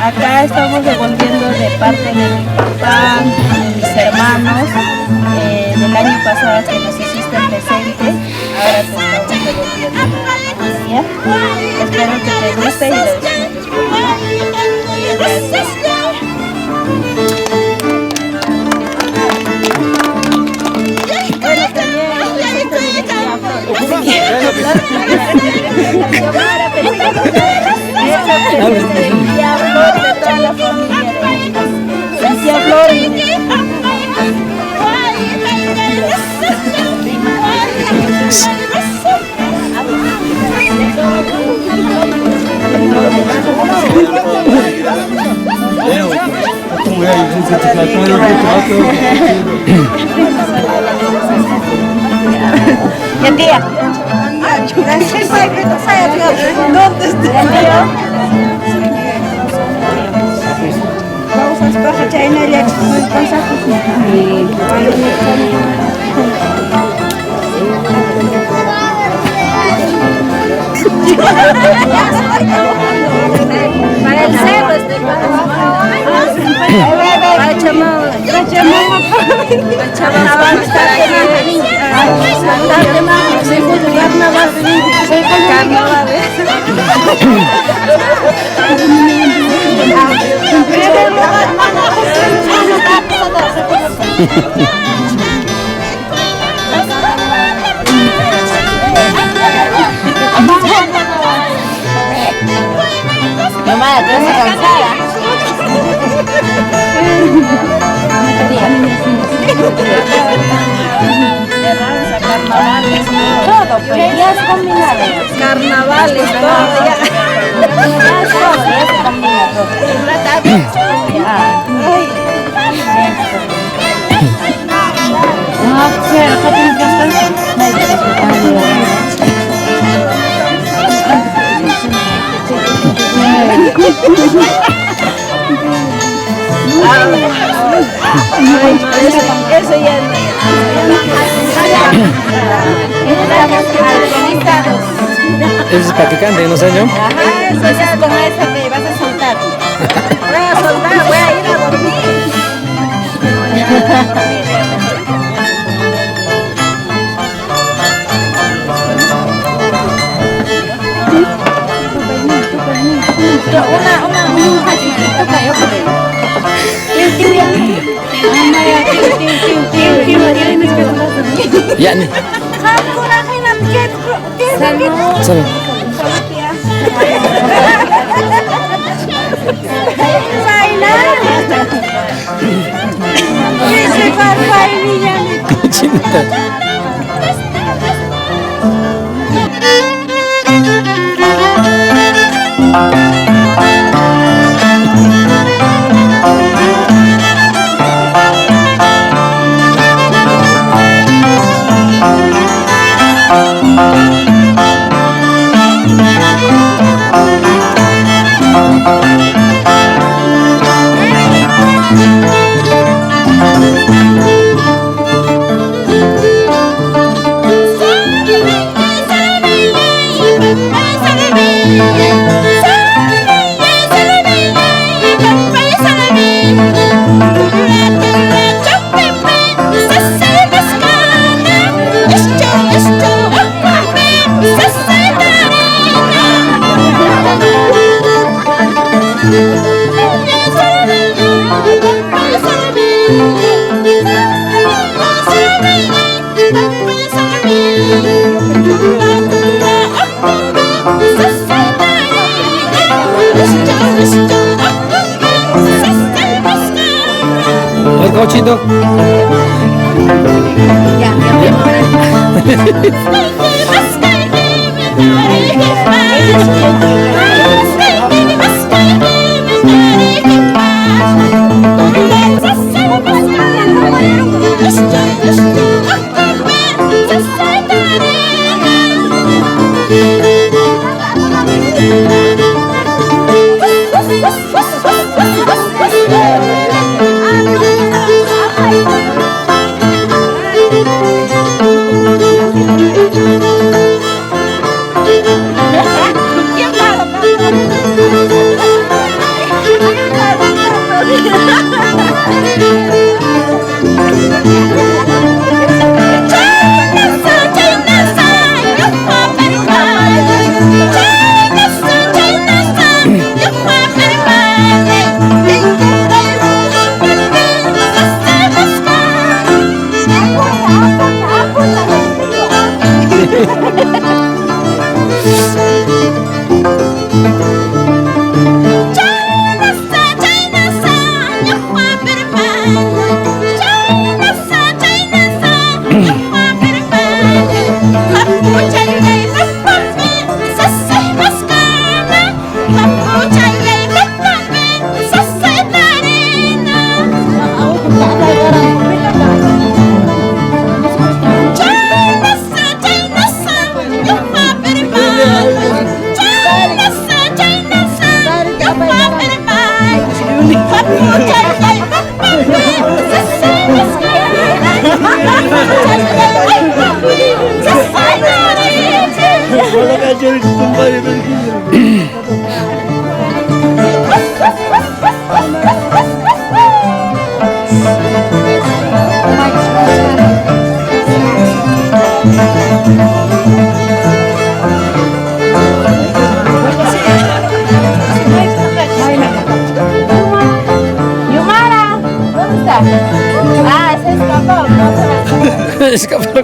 Acá estamos devolviendo de parte de mi papá, de mis hermanos, del año pasado que nos hiciste presente. Ahora te estamos devolviendo la poesía. Espero que te guste y lo disfrutes. Gracias. Ya tía. ¿Dónde está? Vamos a espajar China y para el cerro estoy para chamán mamá, te vas a cansar. Todo, pues ya es combinado. Carnavales, todo ya. Ya se combina todo. No, sí, acá tienes que eso ya no. Eso es para que canten, ¿no, señor? Ajá, eso es con esa que vas a soltar. Voy a soltar, voy a ir a dormir. Ya nih. Sana. Cinta. El cochito. Escapó.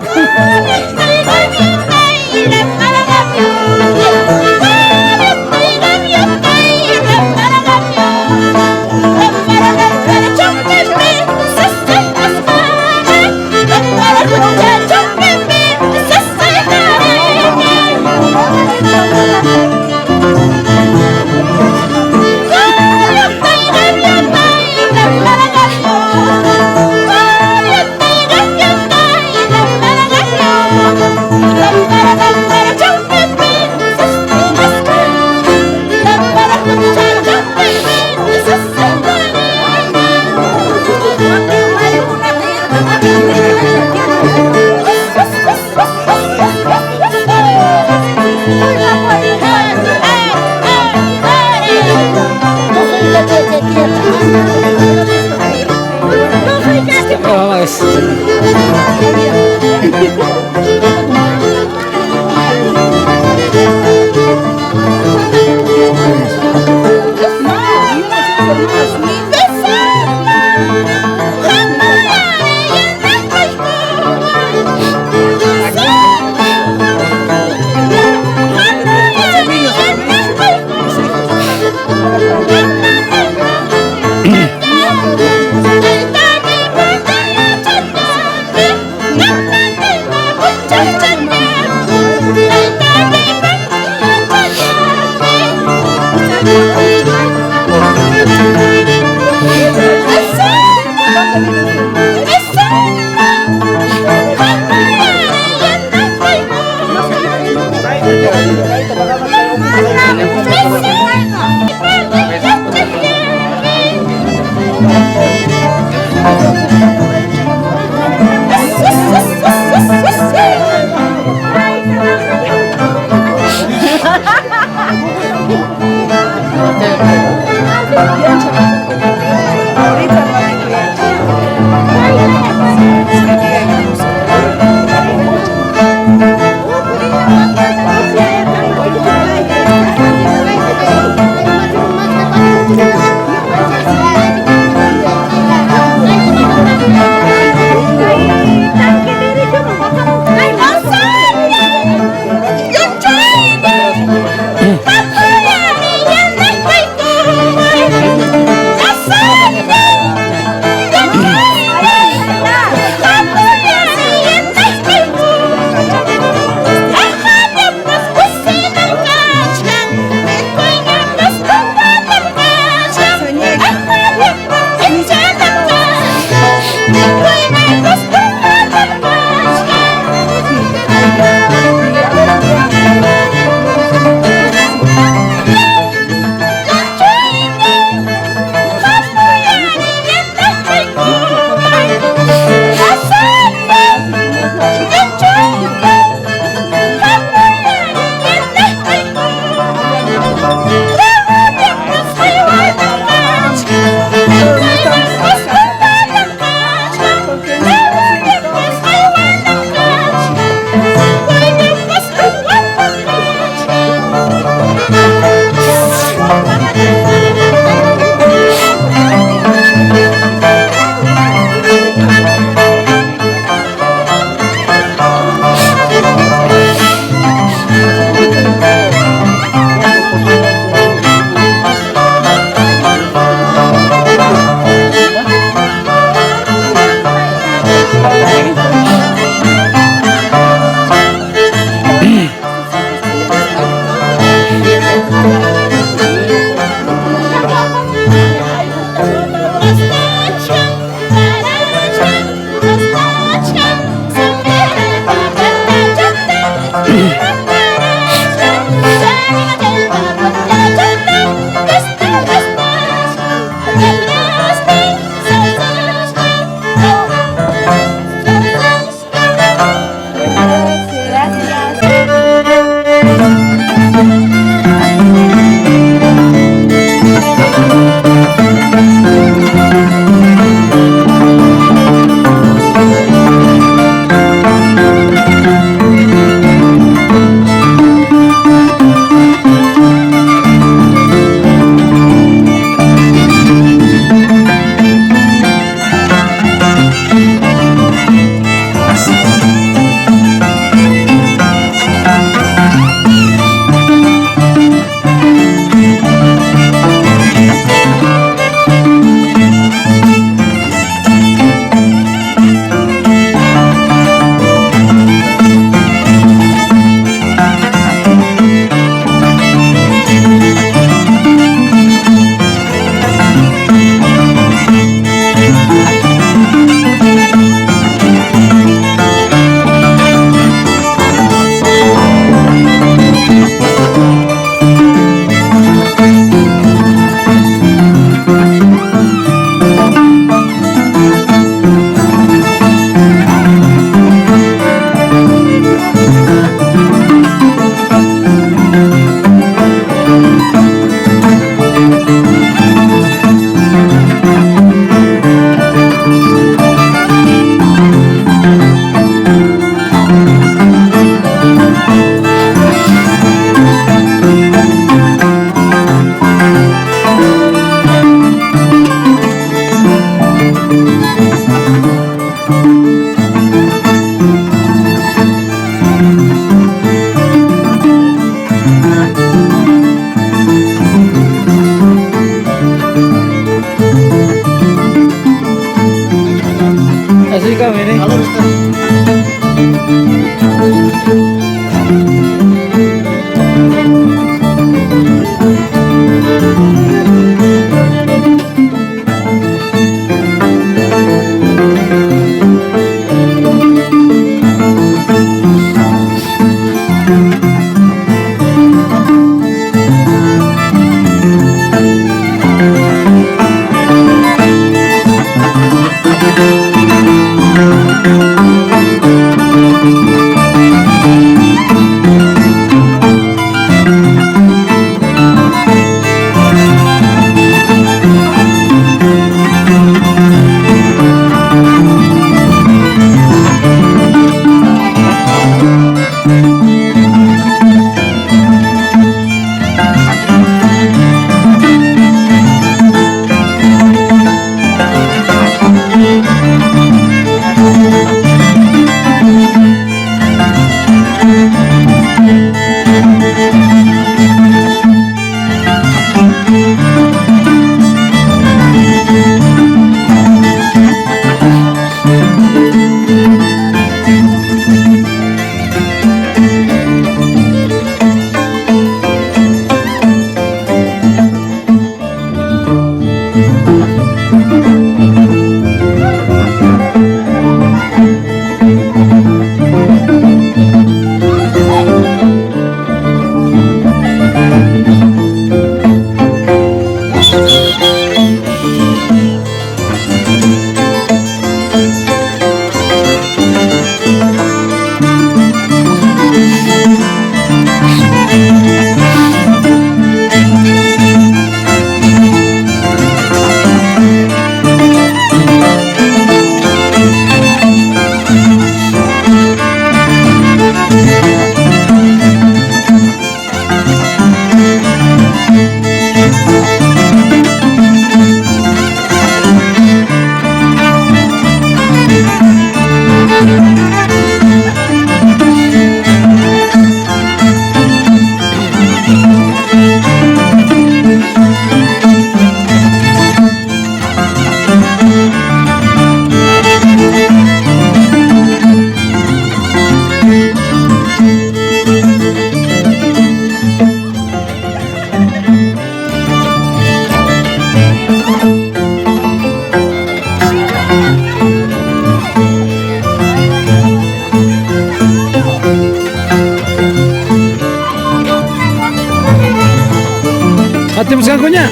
Hati muskan kunya.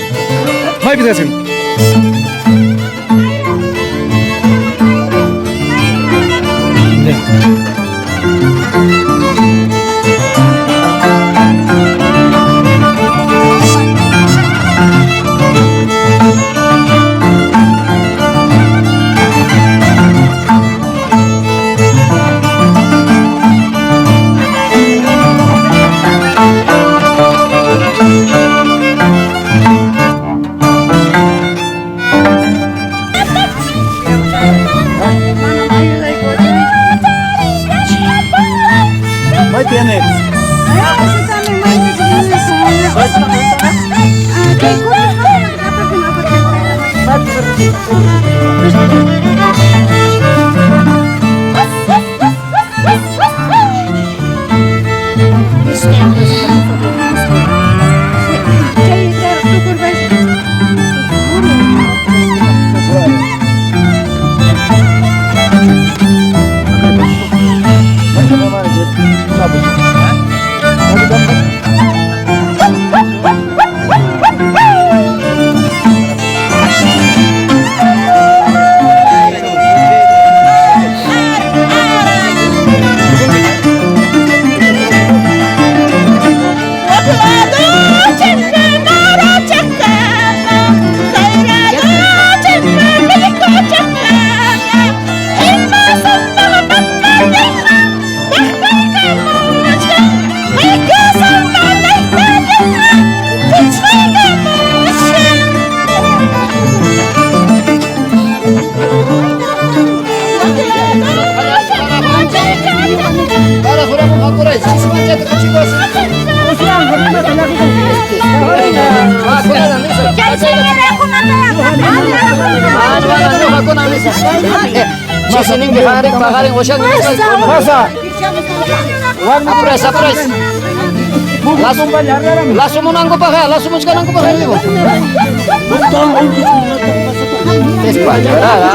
Hai bisa sih. Sisining biharing bakaring ocean masa apres langsung menangku pakai langsung sekarang aku pakai itu tes pacara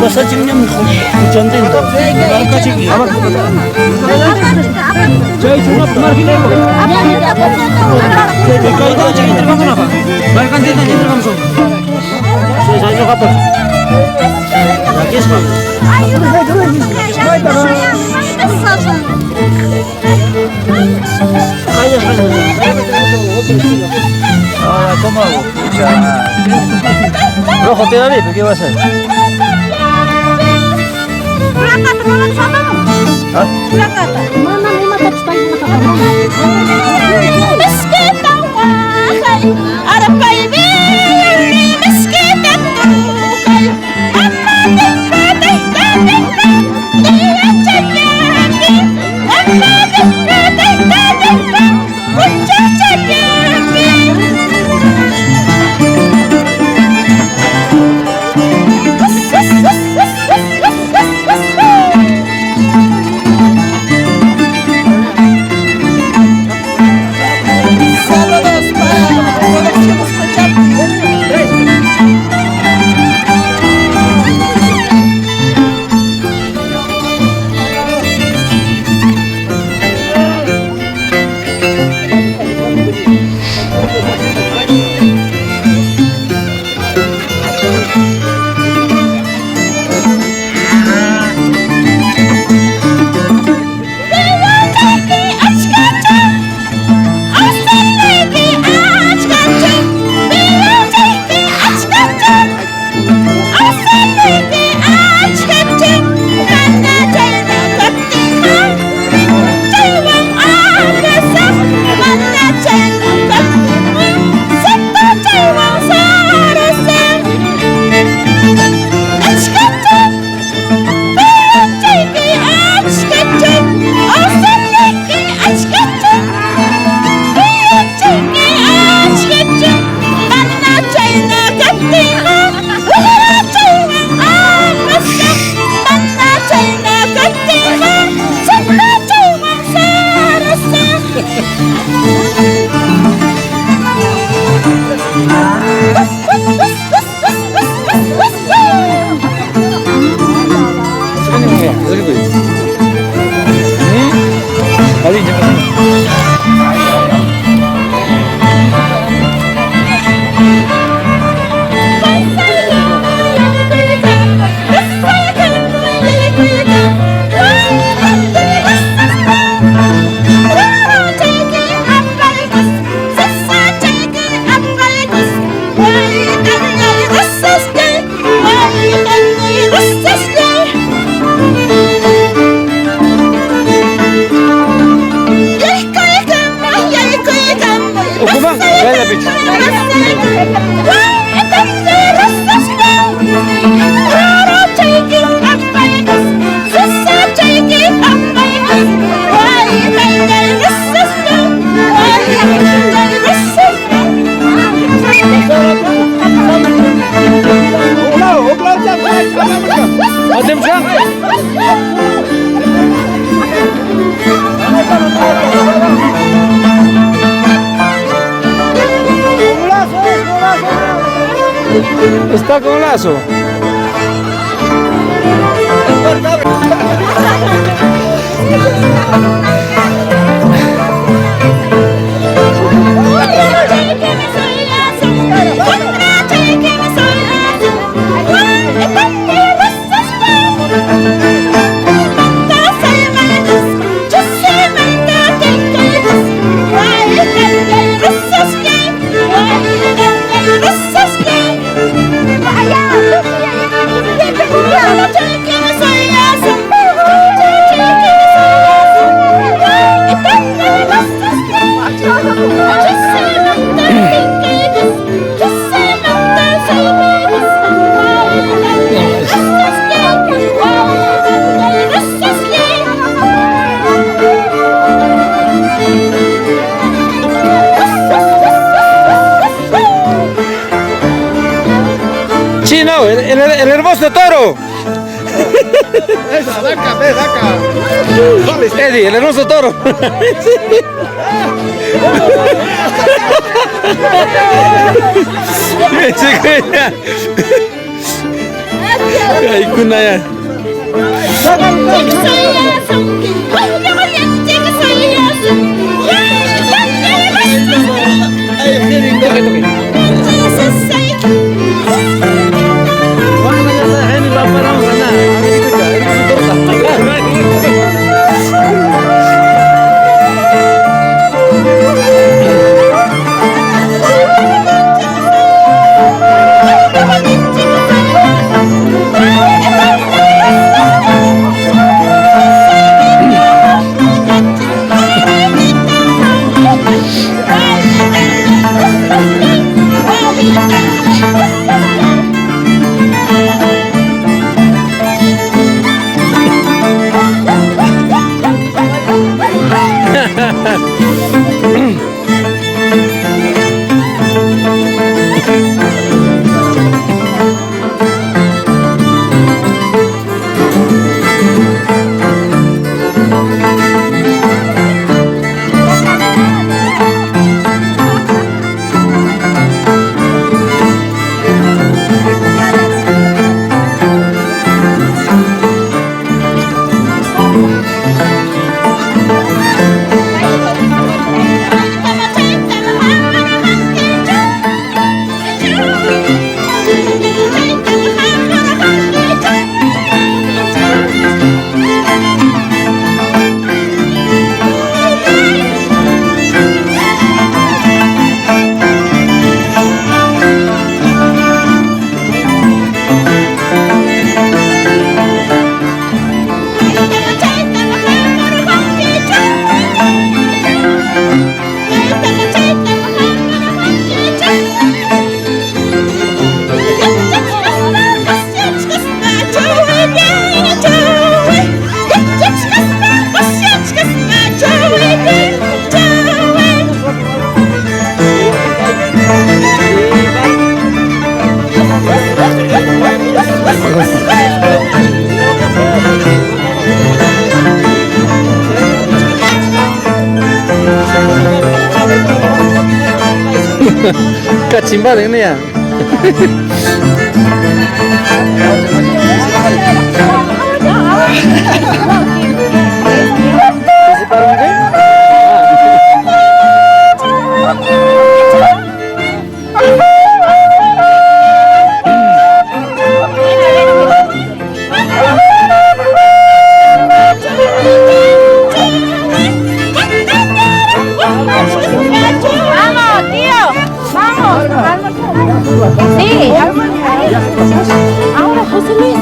Bahasa Cina hujan itu, barca ciki. Jadi cuma pergi dulu. Kalau itu ciki terbang kenapa? Bahkan tidak terbang langsung. Saya kapan? Lagi sebab. Ah, ¿cómo hago? Rojo, te da bien, ¿qué va a hacer? Berangkat teman sana. Hah? Berangkat. Mana memang tak Vaya, bicho. Hadi Muşan. Está con lazo. Chino, el hermoso toro. Esa, daca. Eddie, el hermoso toro. Ay, kunaya. Kachimba ini ya. Isi parung ke? Sí, ahora José Luis.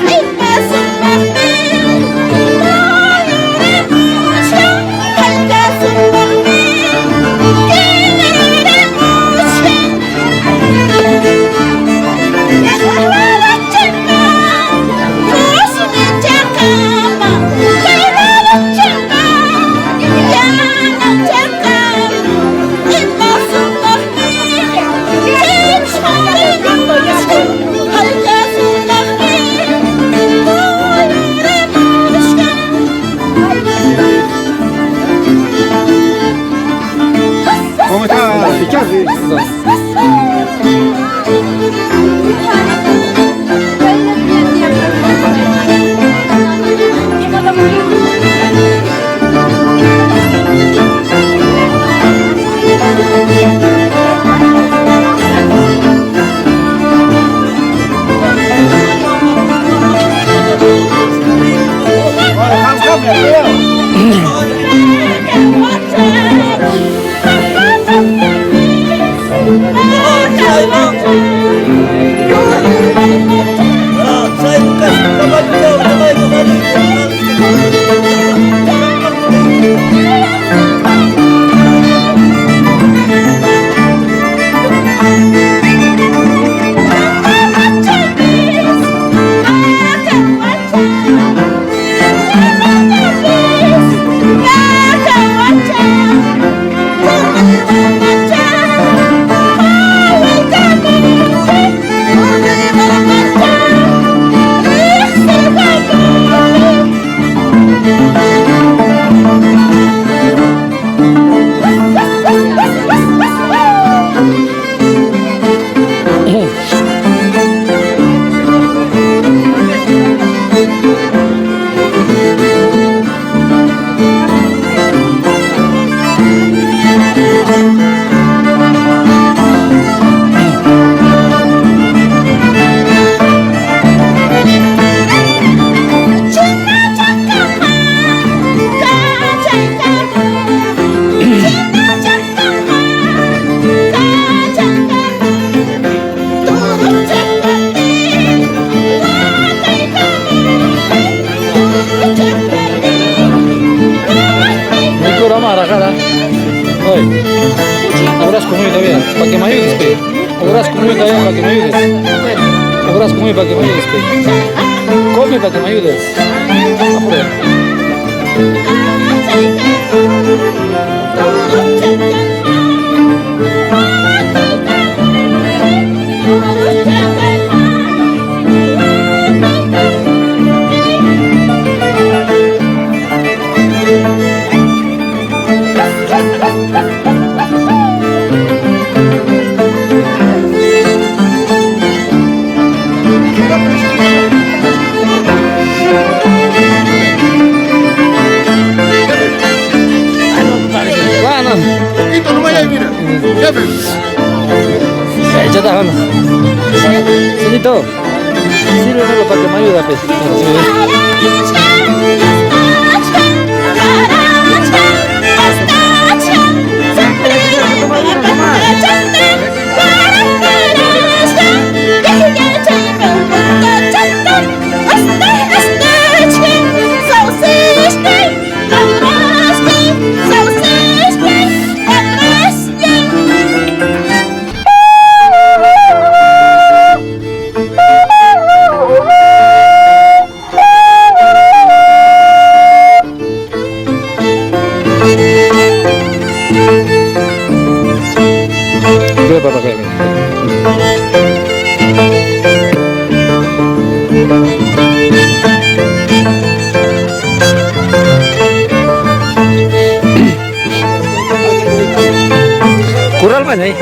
Hey! para que me ayudes, pe. Obras conmigo allá para que me ayudes. Obras conmigo para que me ayudes, pe. Come para que me ayudes. Apure. Poquito nomás ahí, mira. Jefe. Échate a mano. Señorito. Sírvemelo para que me ayude, pe. Papá, Kural man eh.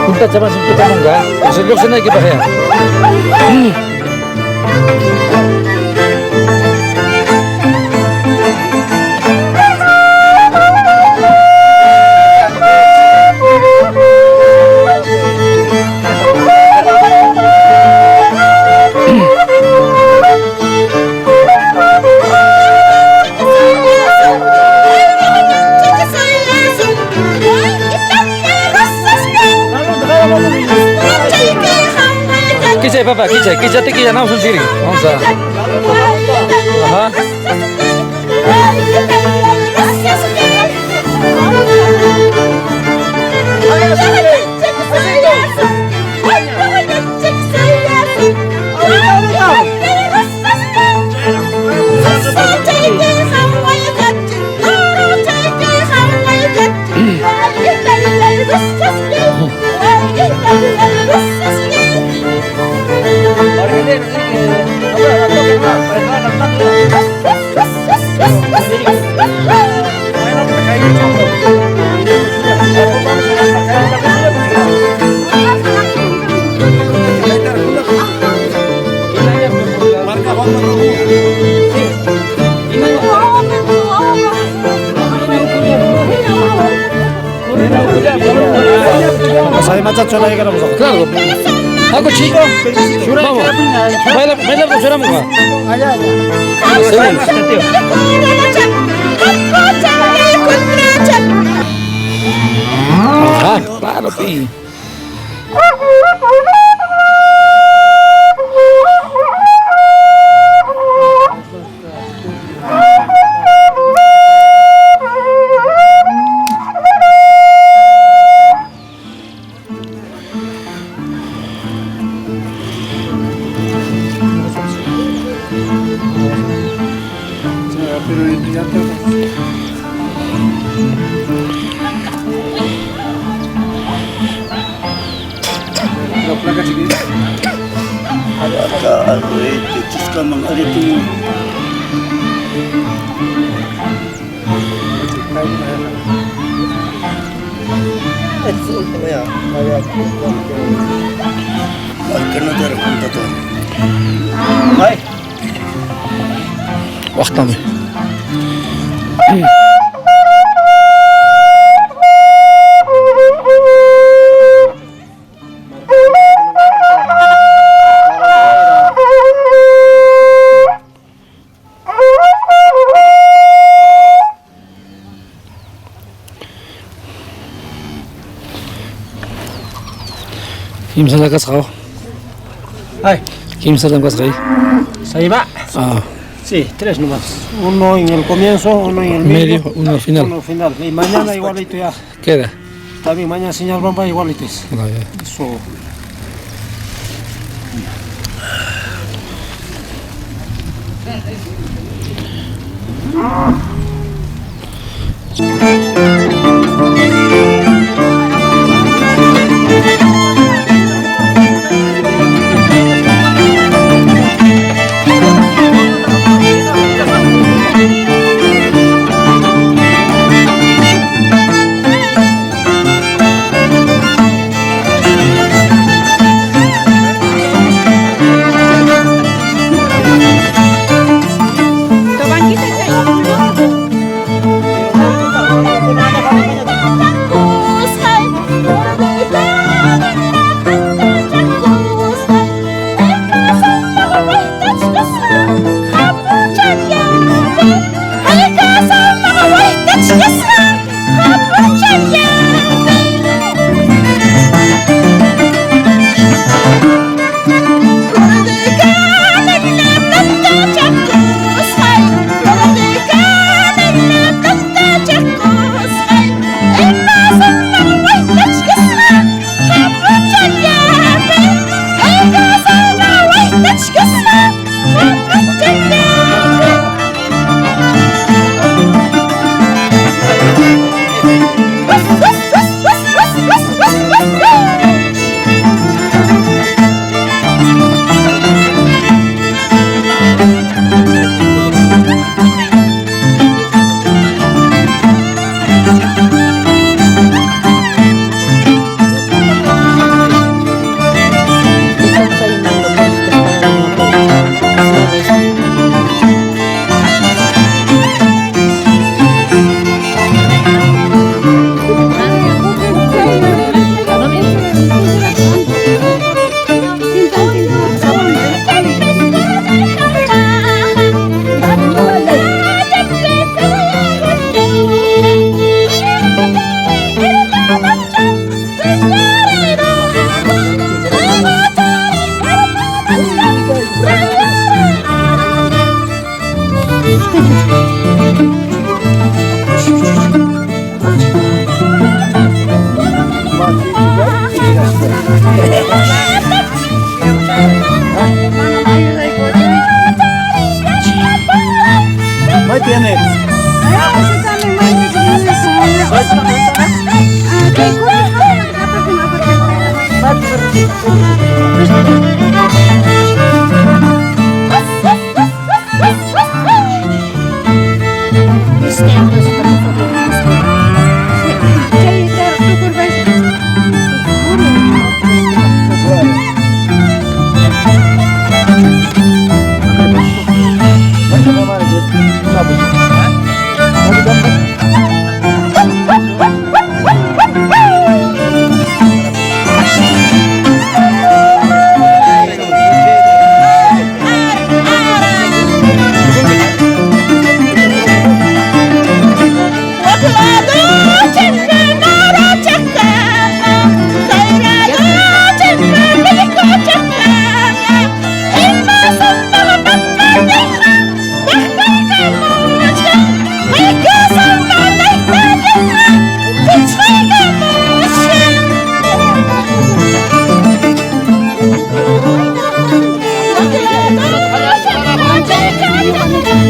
Punta zaman semputan enggak? Masuk sana ke bahaya. Kisah Papa, kisah tiki yang langsung sini, langsung. Aha. Ako chico. Vamos. Baila con Sura Muga. Ah, claro, pi. Wachtame. Kim sa lakas kau? Ay, Kim sa lakas kau? ¿se iba? Ah, Sí, 3 nomás. Uno en el comienzo, uno en el medio, medio, uno al final. uno al final. Y mañana igualito ya. Queda. También mañana señal bomba igualito es. Ah, ya. Eso.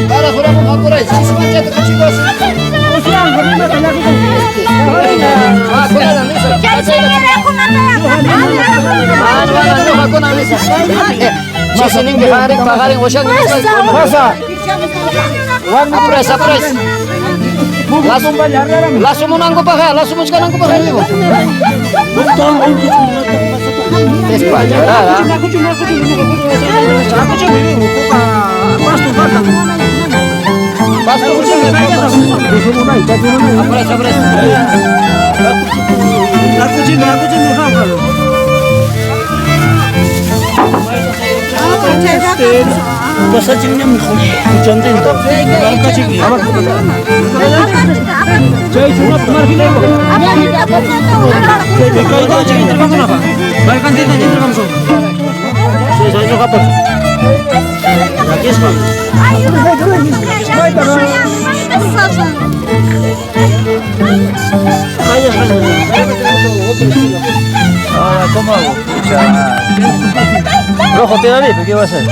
Para juramos apura, si se mancha tu chicos. Ah, con la mesa. Ah, no, con la mesa. Masa ning pagarin osyang mesa. Masa. Apres. Langsung mo nang kupaha, langsung mo sekarang kupaha ni mo. Tes pacara. Aku cuma ini buka pastu batang. Pastu kucing. Apres. Aku cuma hafal. Bahasa Cina hujan itu. Bangka ciki. Saya cuma pernah bilang. Kalau ciki terbang apa? Balikan tinta jadi langsung. Saya juga apa? Lagi sekarang. Ah, ¿cómo hago? Rojo te da bien, ¿qué va a hacer?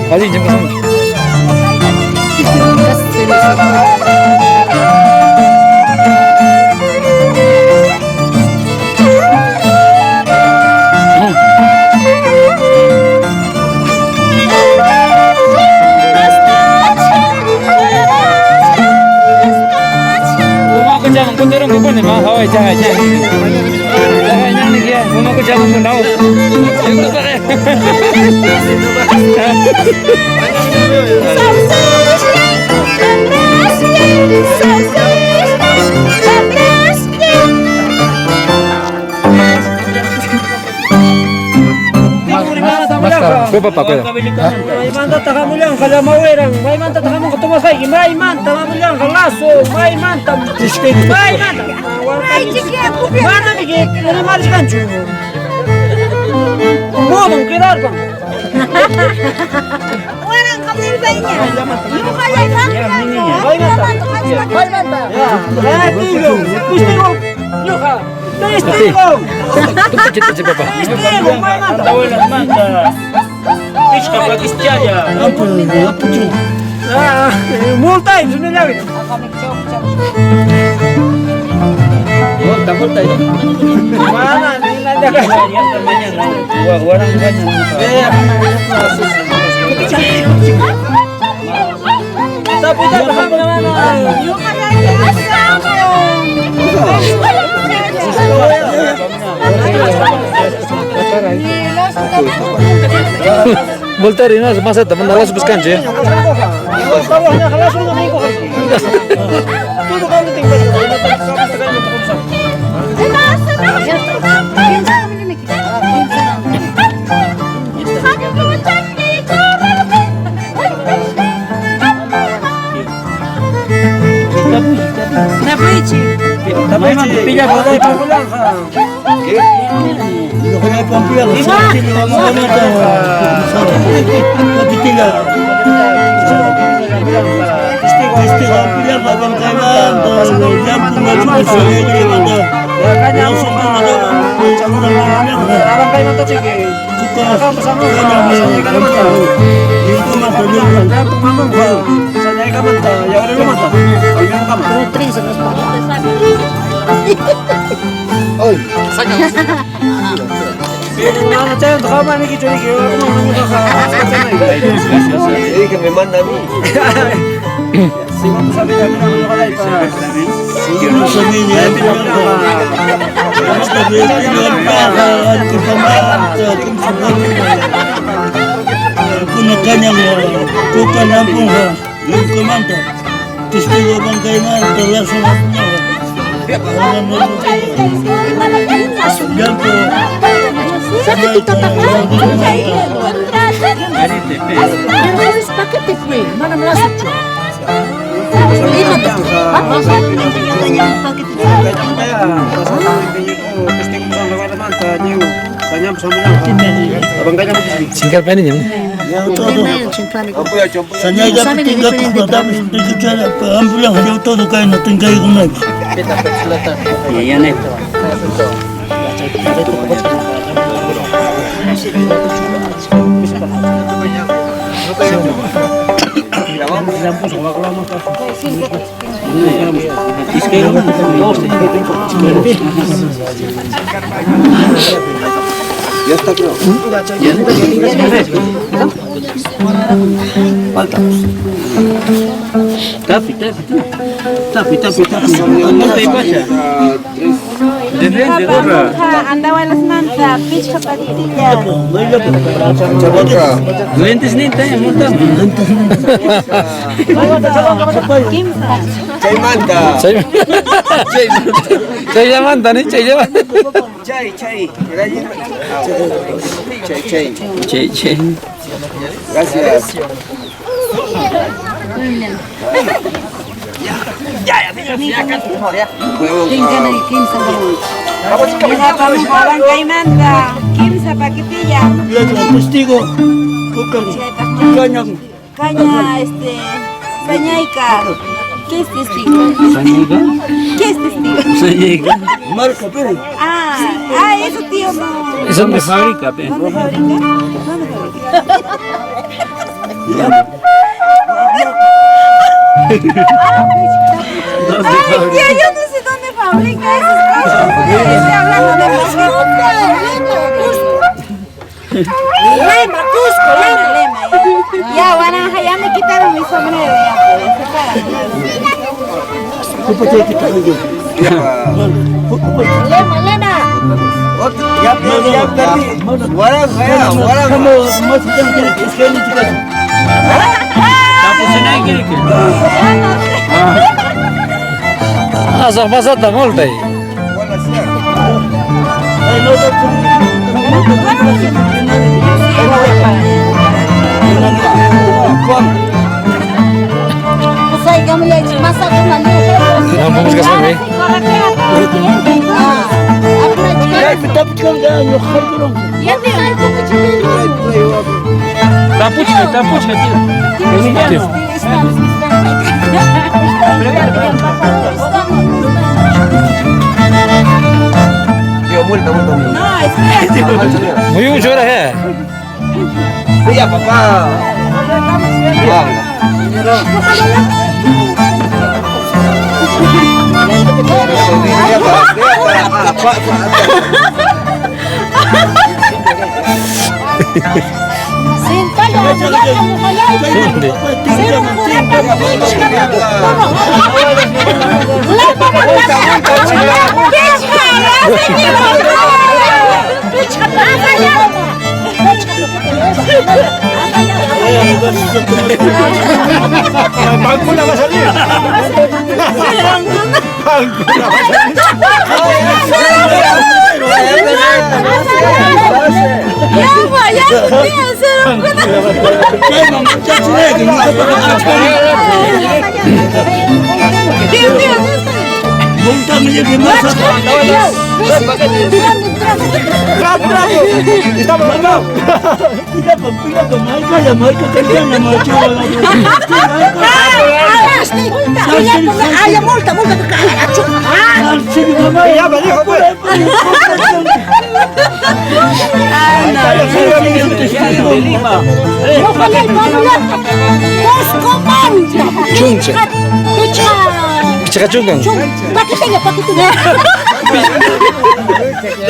Hadi jemput sama. Rumah aku jangan pun dorong kupon ni mah, hawai jangan. Jangan ni kia, rumah aku jangan pun tahu. May manta takamu lang kalau mau erang, may manta takamu ketemu lagi, may manta takamu lang kalaso, may manta disket, may manta. Mana bigi, ini maris kan cuma. Bodong kirar bang. Orang kamu banyak. Lu kayak manta. Ya, tilo, pustiko, yuka. Testigo. Cita-cita papa. Testigo, may manta. Tawalan manta. Iska pagistiyaya. Ampun, ampun. Ah, multa itu ni lagi. Oh, takut tadi. Mana ni nanda kan? Yang temannya lah. Orang banyak. Tapi tak paham mana. Yuk kayak Multari no, masa teman dalas bus kanji. Bawahnya kelas lu nggak minggu. Tuh kamu tinggal. Que me manda a mí. Singkat penin ya. Sanyaga tinggal kumadam bicara ambulan hanya todo kain tinggal kumai. Iya nih. Ya está, creo. Andaba en las mantas, picha patilla. Lentes nih tanya muntah. Chay manta. Saya manta nih, saya manta. Chay. Cek. Gracias. Orang Caimanta, Kimsa paquetilla. Testigo. Caña, Sañaica. ¿Qué es testigo? ¿Qué es testigo? Marca, pero. Eso tío no. Eso ¿Dónde fabrica? ¿Dónde fabrica? Ay, tía, yo no sé dónde fabrica esas cosas. Estoy hablando de Cusco. Lema. Ya, Guaranja, ya me quitaron mi sombrero. Lema. Ya perdí. Guaranga. Asal masa tangol deh. Saya kamu lihat masak mana? Vamos ke sana. Tapuchka. Multa. No, espera. Muy mucho hora ya. Iya, papá. Pancula va a salir. Pancula va a Chunche. Chungan.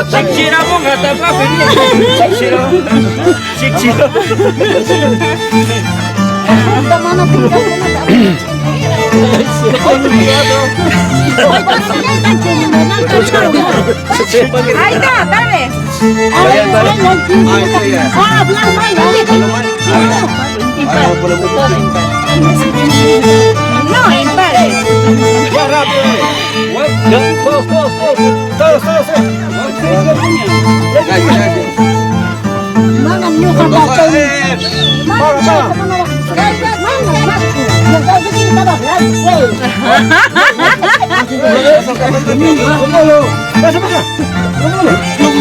Sikshira mo nga tapa, Sikshira. Sikshira. Ahí está, dale. No, impares. Ya rápido.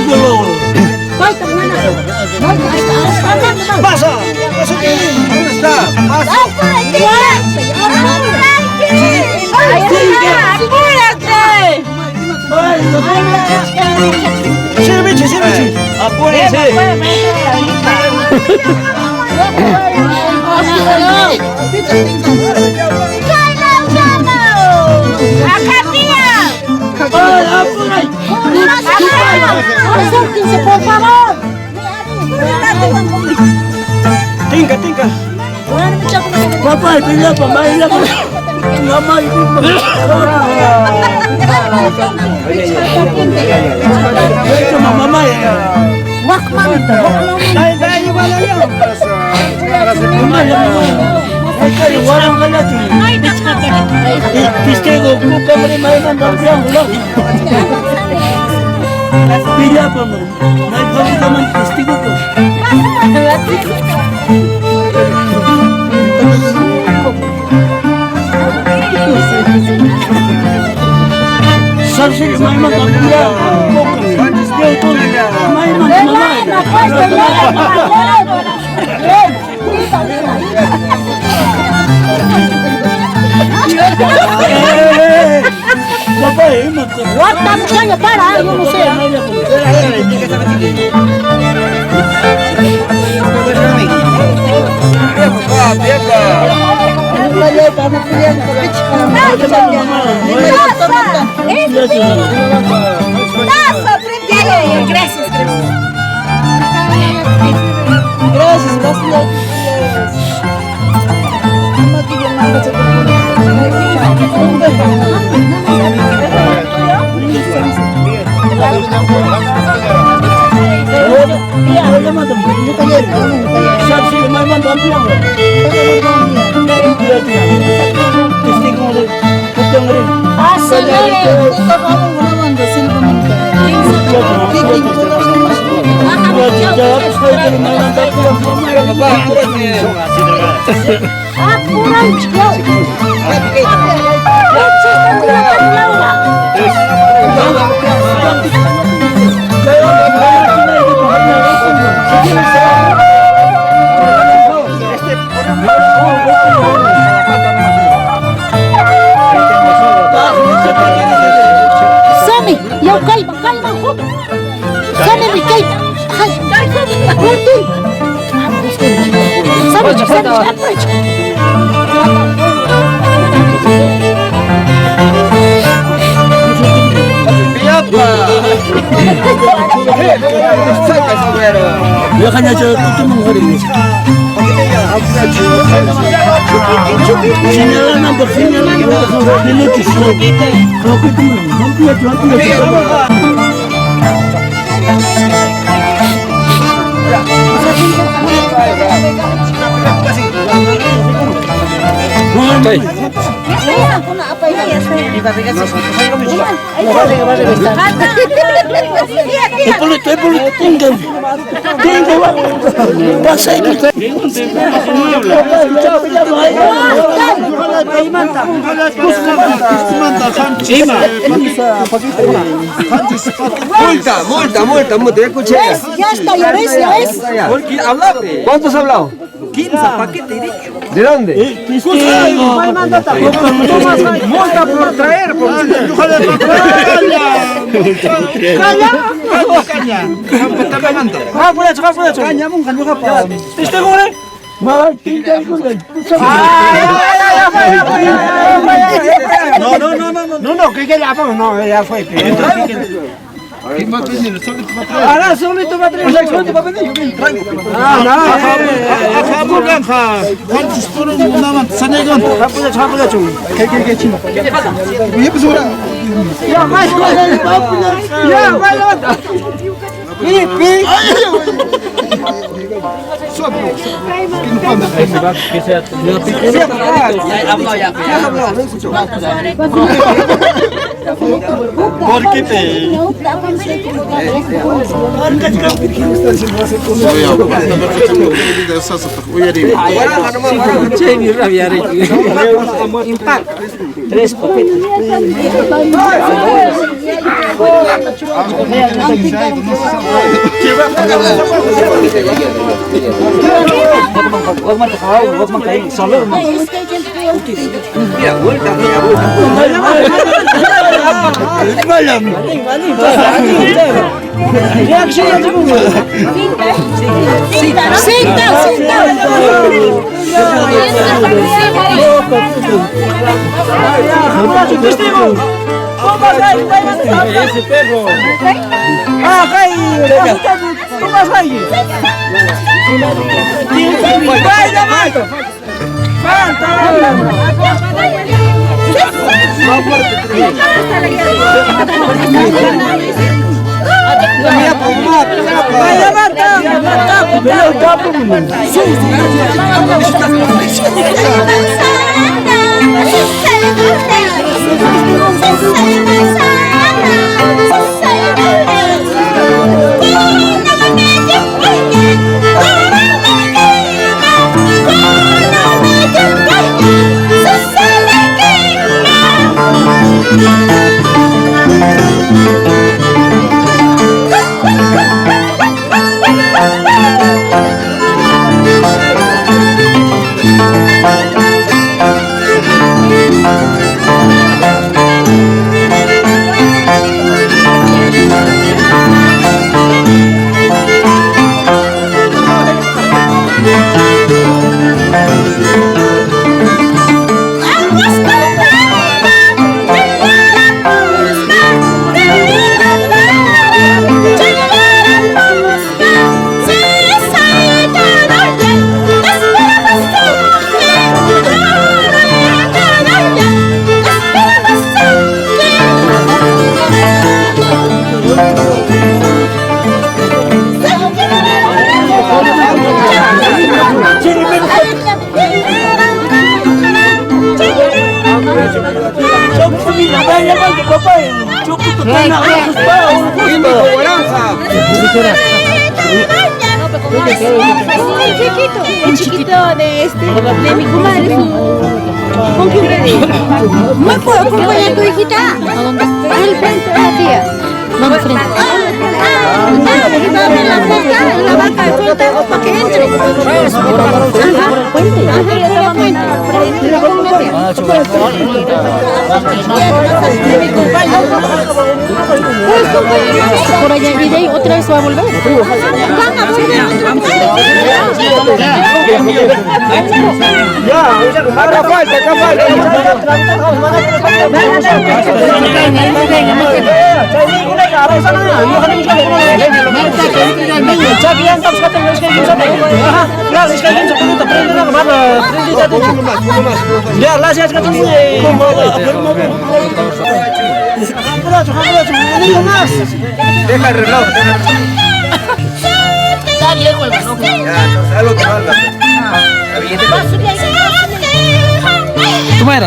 Todos. Pasa. ¿Dónde está? Pasa. Sirve. Apúrense. Por favor. Tinka. Papá, pila pa baila. Mamá, mamá. Dai, wala yan. Walang kalati. Pistego, buka mo rin may nandang pila pa mo. Naibalik naman pistego ko. Sarsi, may magkakula. May What estamos ganhando? Para, eu não sei. Sami, eu caio, Sami, me cai. multai. Multa, escuché. Ya está, ya ves. ¿Cuántos has hablado? 15 paquetes. ¿De dónde? Multa por traer. No, que ya vamos, no, ya fue. Ahora solito va a tener solito va a pedir. Ese perro. Ah, ¿tú vas ahí? El chiquito de mi comadre. ¿Con quién viene? ¿Me puedo acompañar a tu hijita? ¿A dónde? Al frente, tía. ¿Dónde frente? La vaca suelta para que entre. Por el puente. Ajá, yo estaba puente. Por allá y de ahí otra vez va a volver. Van a volver. Acá falta. Deja el reloj. Está viejo el reloj. Ya, no sé lo que valga.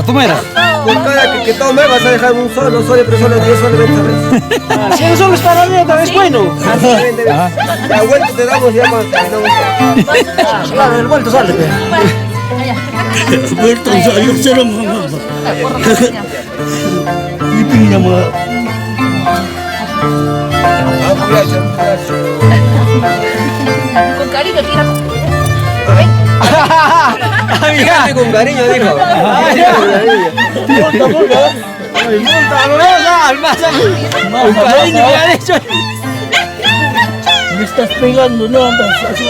tú me eras. Por cada que tome vas a dejar un solo, 2 soles, 3 soles, 10 soles, 20 soles. 100 soles para mí otra vez bueno. La vuelta te damos ya más. Claro, el vuelto sale. Vuelto salió cero mamá. Y pina mamá. Con cariño, tira. Amiga, con cariño dijo. Con cariño me ha dicho. Me estás pegando, no andas así.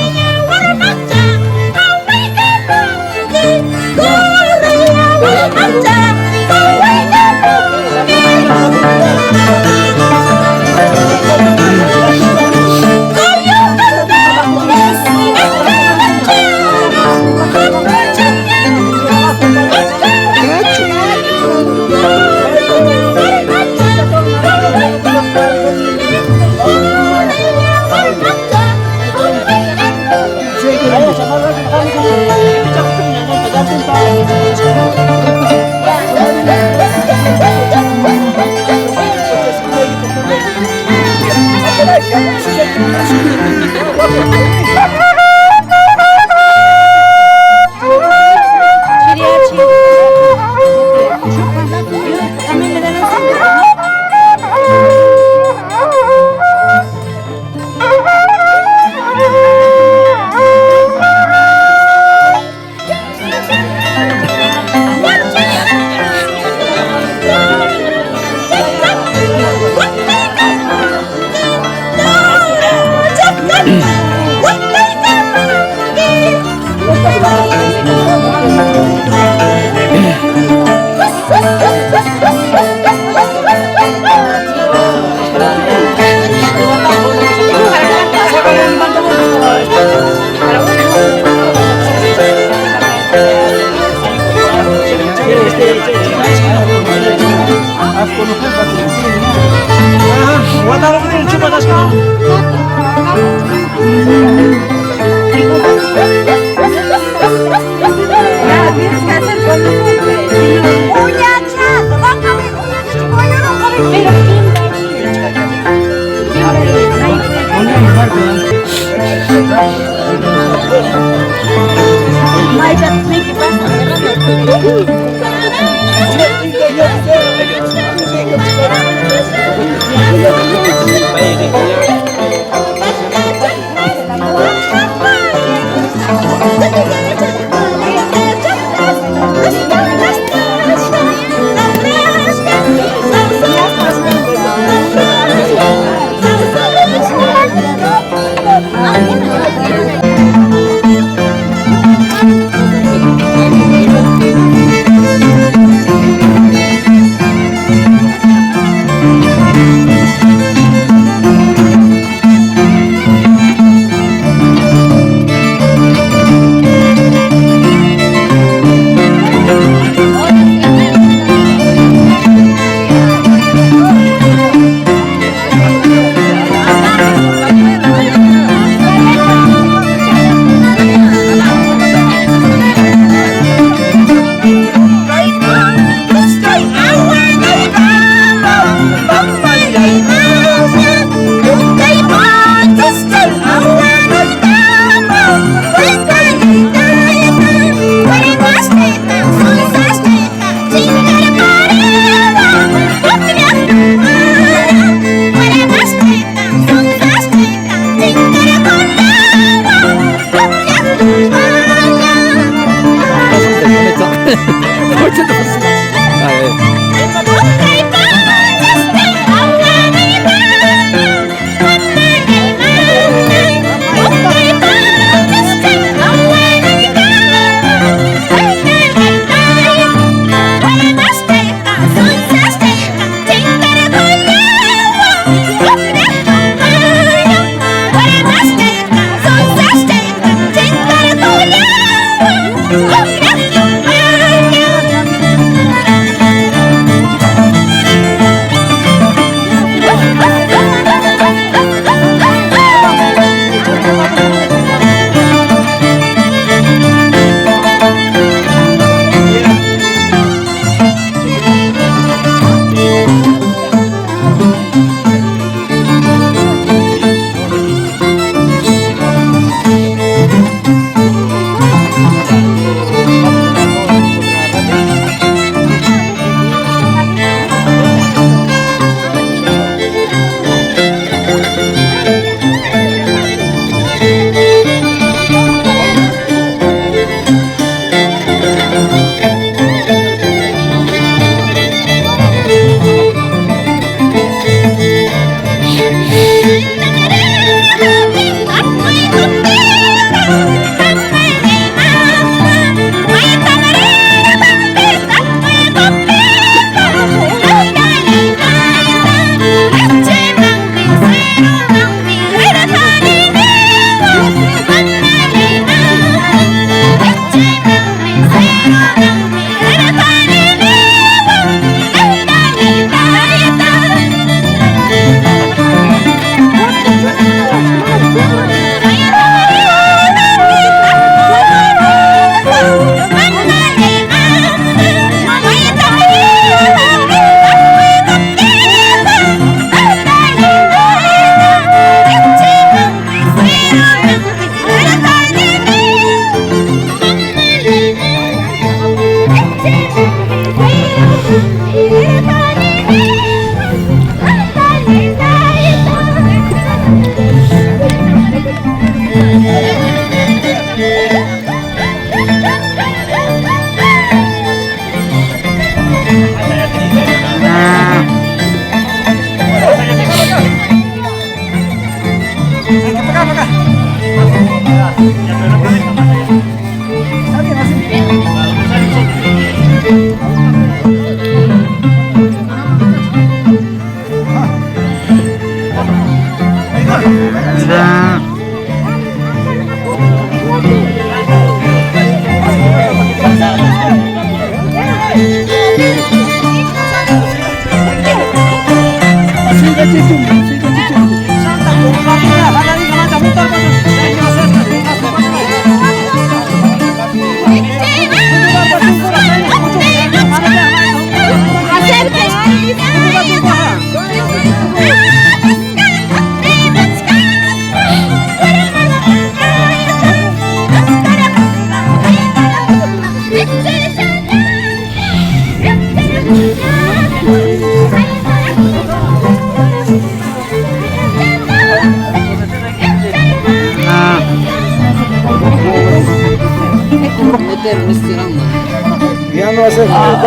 Ya no hace. Al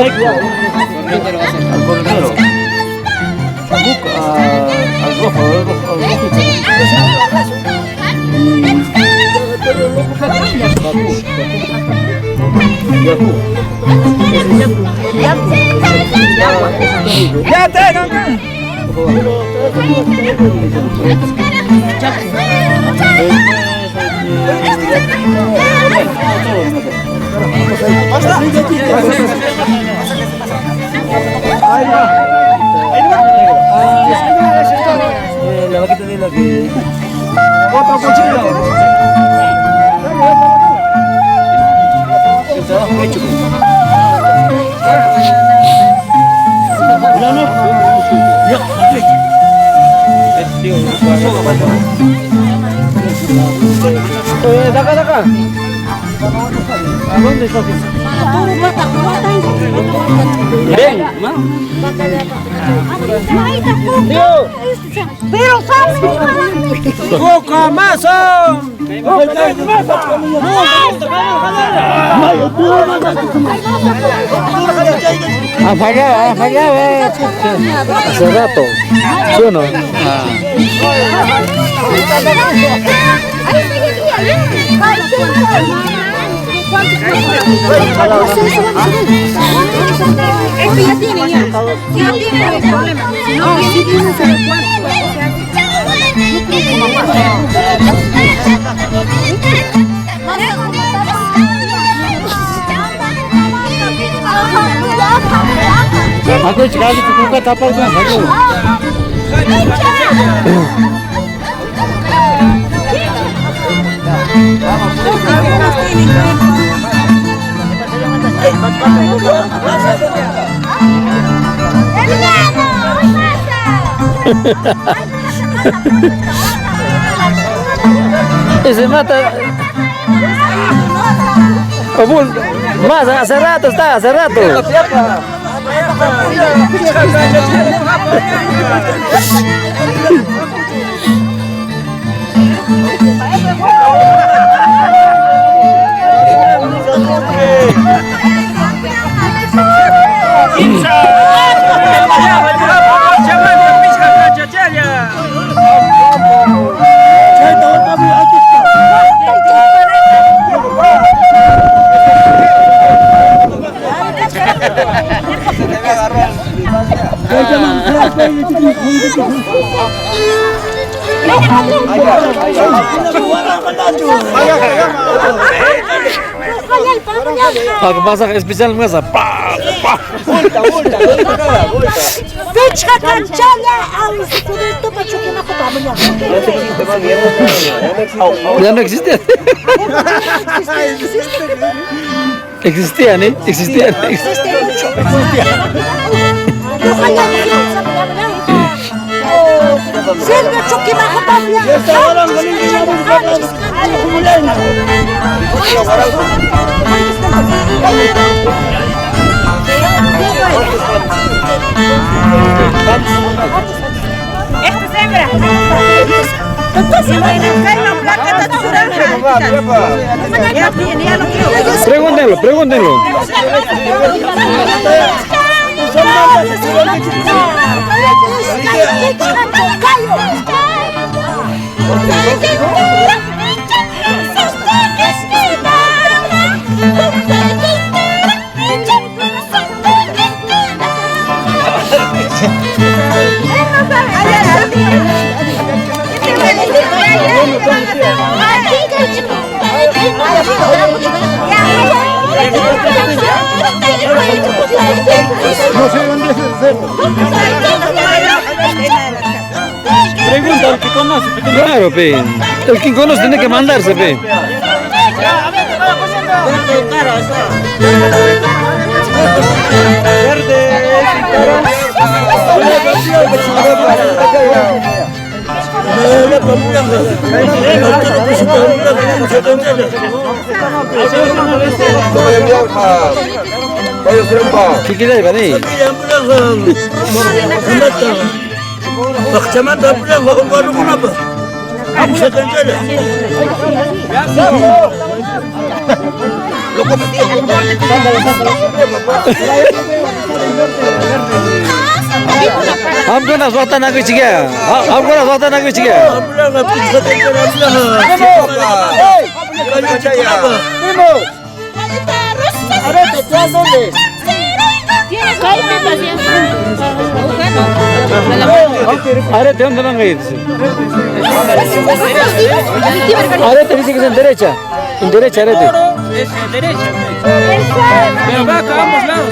corredero. Al rojo. Ya tengo. La vaquita de la que. Otro cuchillo. Daca. ¿A dónde está? Ven, ma. Pero sabes, Boca mazo. Ha fallado, hace rato. ¿Sí o no? esto ya tiene ya. Si no tiene, no hay problema. No, si tiene que el Aku sekali buka tapal kan aku. Se mata. Kabul. Mas hace rato está, hace rato. Aku masak spesial masak. Multa. Pechka canchalla al instituto Pachuquina Cotamanya. Ya no existe. Existía, ¿no? Existía. Selva Chukima Cotamanya. Esta es hembra. Entonces, hay una placa de ya tiene, ya lo quiero. Pregúntenlo. Pregunta al que conoce. Claro, pe. El que conoce tiene que mandarse, pe. ¿Qué quiere llevar ahí? हमको ना सोता ना कुछ क्या हमको ना सोता ना कुछ क्या अरे te dónde van a ir arete dice que es en derecha arete Derecha. Pero va acá a ambos lados.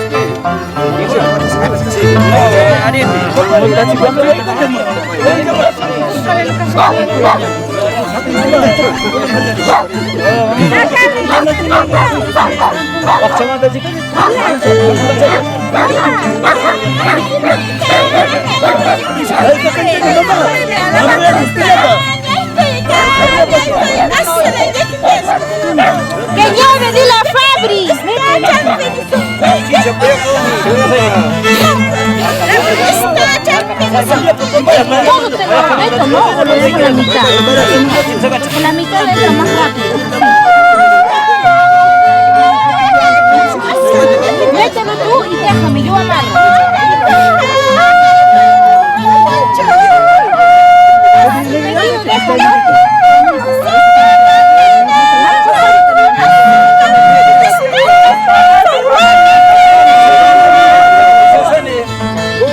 ¡Que llave de la Fabri! Todo te lo meto, ¿no? O lo dejo la mitad. La mitad es lo más rápido. Mételo tú y déjame, yo amarro.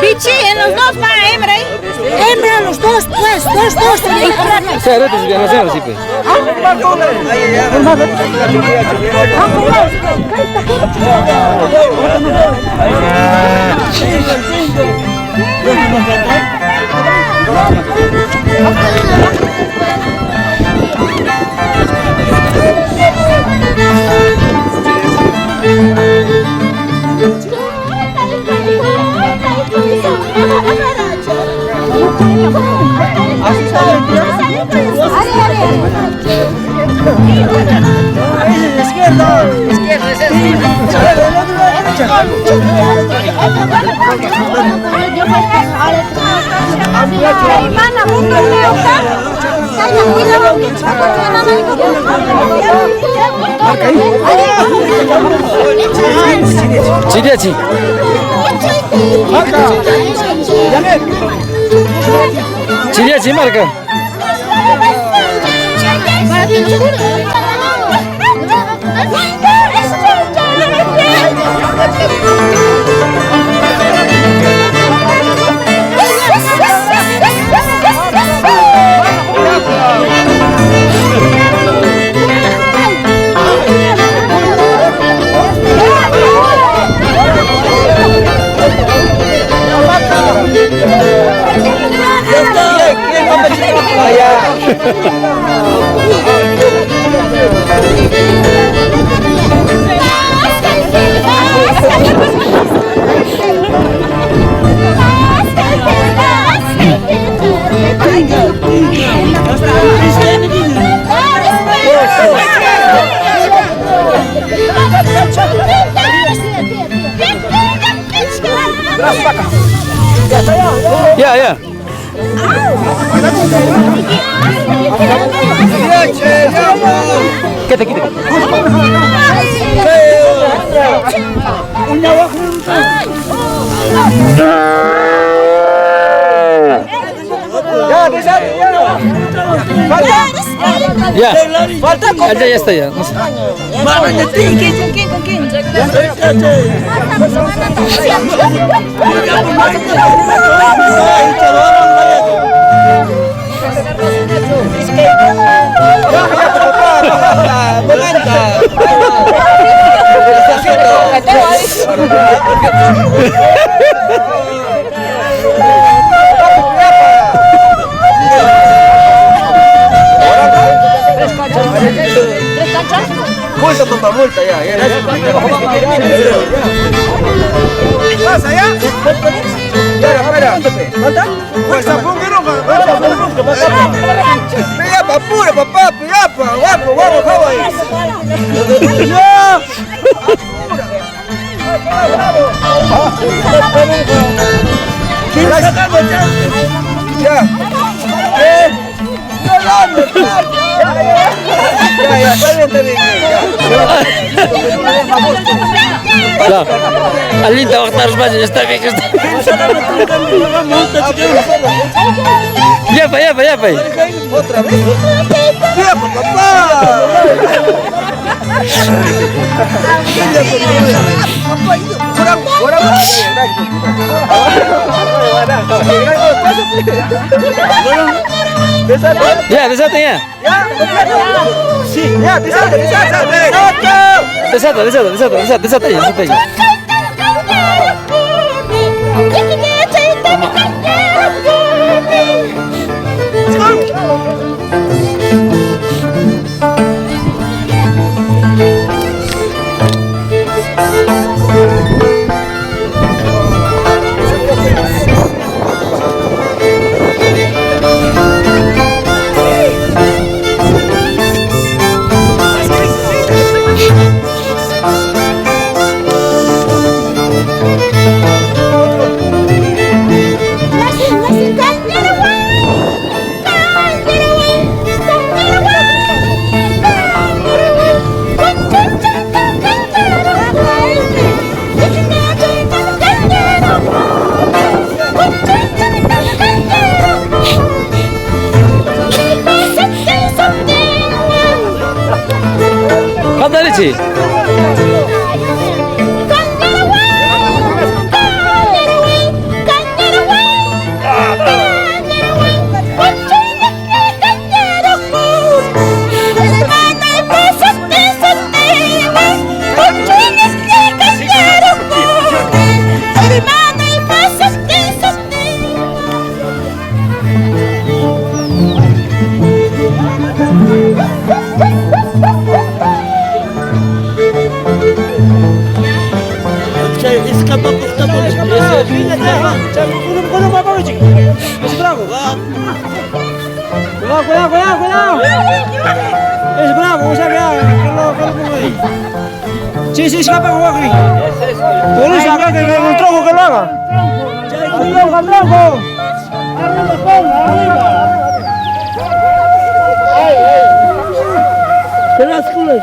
Bichi, en los dos va hembra ahí. Hembra los dos, pues, dos. se arete si no se así pe Chiriachi. Chiriachi marca. Ya. ¿Qué te quita? Ya. Falta ya está ya. No sé. ¿Con quién? Multa, papá, multa, ya. ¿Pasa ya? Espera. ¿Falta? Pues apúrate, no, pilla pa' pura, papá, pilla pa', guapo, ahí. Ya. Ya, está bien. لا اللي انت وقت رجبات يستفيق يابا Otra vez. ¡Tiempo, papá! يا بساتة يا بساتة تفضل انتي Cuidado. Es bravo, o sea que sí, escapa con aquí. Por eso acá que el tronco que lo haga. Al tronco. Arriba. Transcula.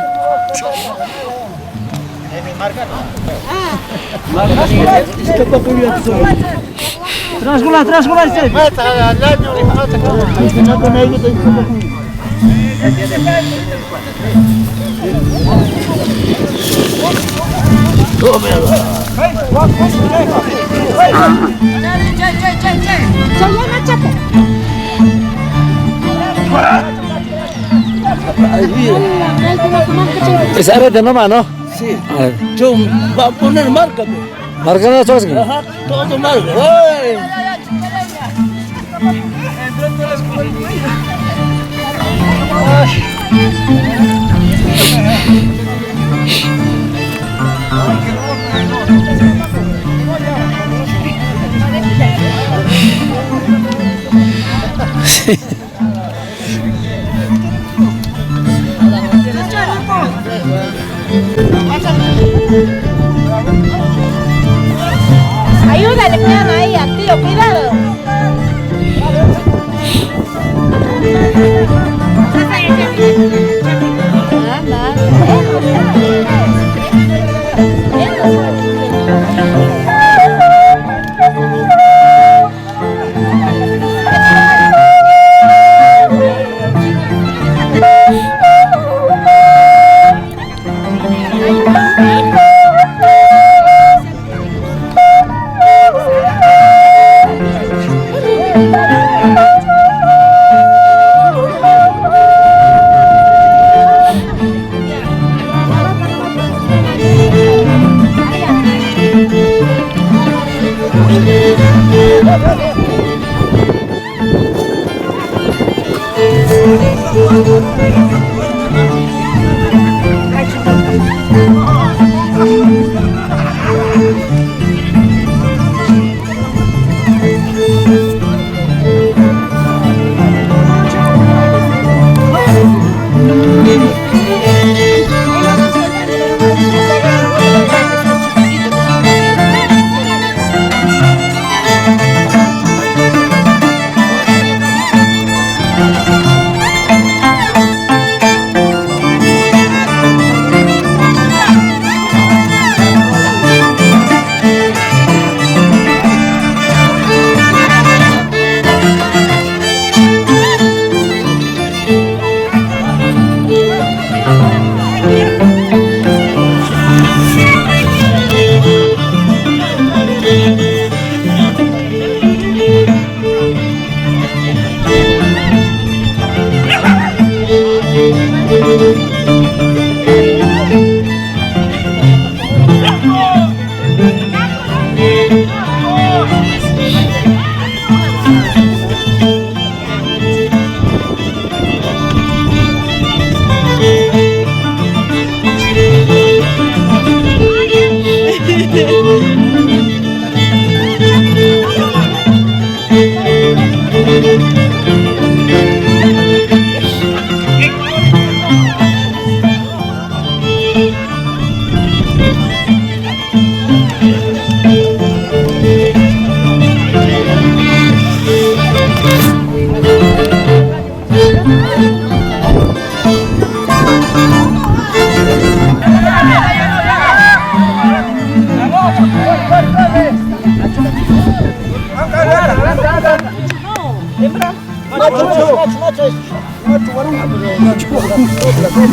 Esa red de nomás, ¿no? Sí. Yo va a poner marca. Marca no, ¿sabes qué? Ajá, todo marca. Ayúdale, cuidado ahí, tío, cuidado.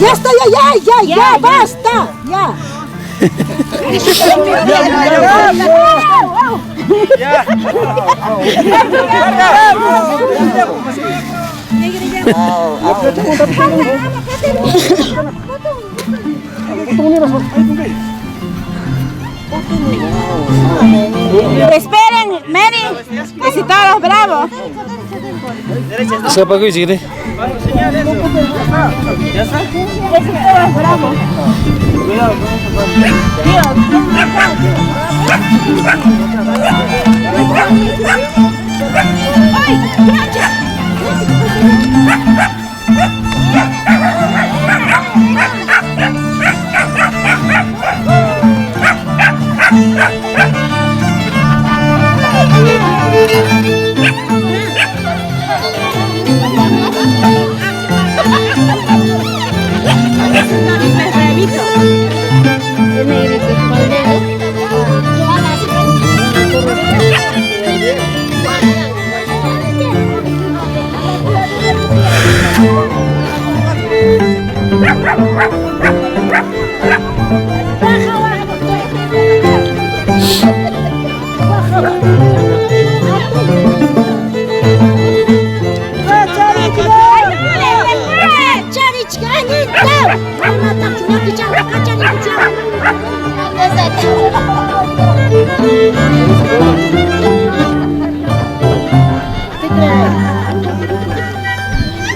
Ya está, ya, basta, ya. Esperen, Mary, necesitamos bravo. Se apagó y sigue. Necesitamos bravo.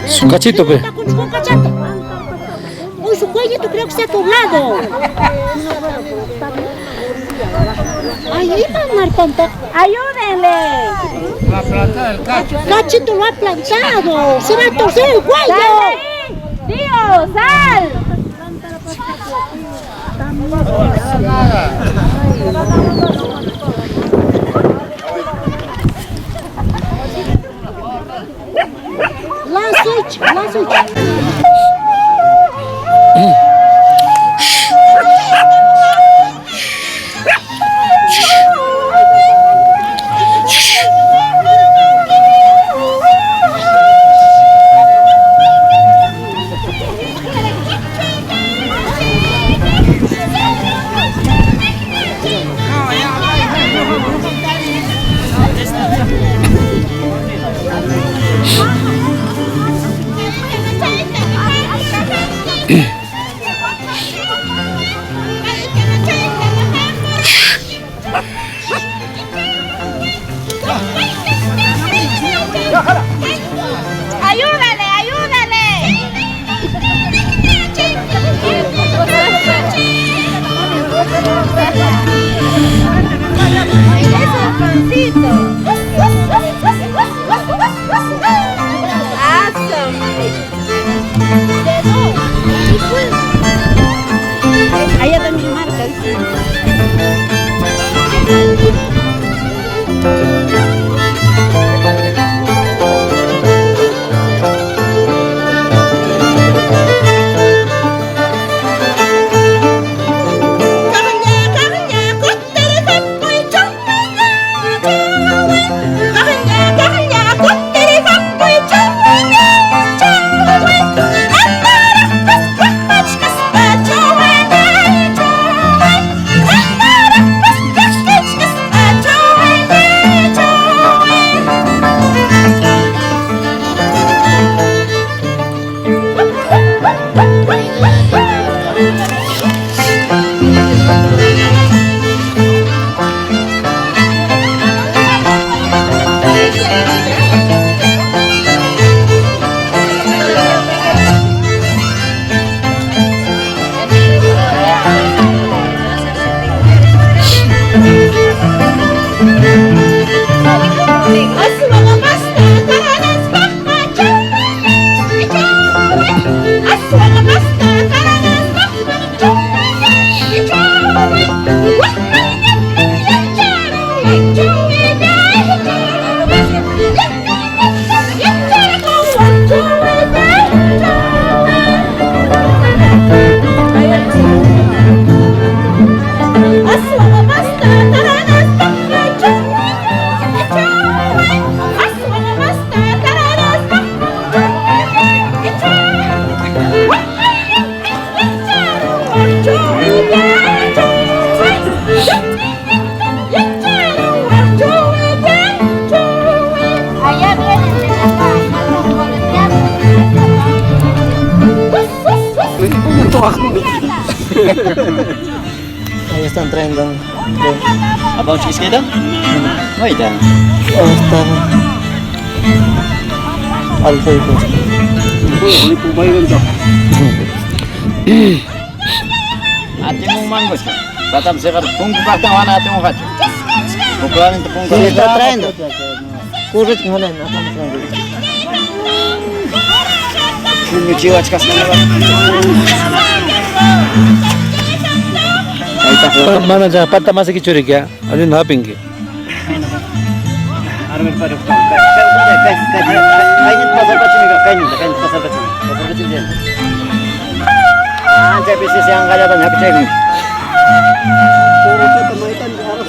Su cachito, pe. Uy, su cuellito creo que está doblado. Ahí van a plantar. Ayúdenle. Cachito lo ha plantado. Se va a torcer el cuello. Dios, sal. Last switch. Ahí están trayendo. Abang sikit dah. Oh, dah. Oh, están. Alfa itu. Boleh pubayan tu. Ati mong mango siya. Batam sekarang punggu bakta wana ati mong kacu. Pukulan itu punggu. Sí, está trayendo. Kurut ngalan apa trayendo. Punggu jiwa cekas mana? mana jangan patah masih kicuri ya, ada nggak pinggir. Armer pada. Kain pasar baju ni kain pasar baju. Pasar baju je. Jadi bisnis yang kaya banyak kecil.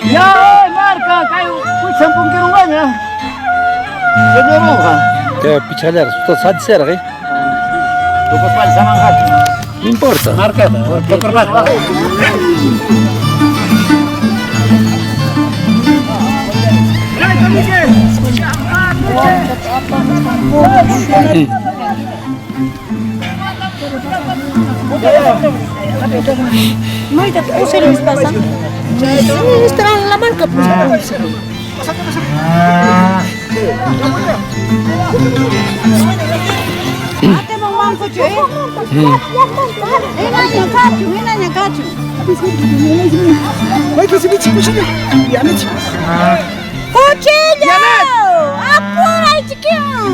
Ya, marka kayu pusing pungkir rumahnya. Senyum kan? Kayak picalar, sudah sadar kan? Tugas pada sama kan? Importa. Market, pekerjaan. Marca, ¿qué se les pasa? Están en la marca, pues. Ate mo mang ko chue. Ina nya kachu. Vai que se me tipo chega. Ya me tipo. Cochillo! Apura chiquinho.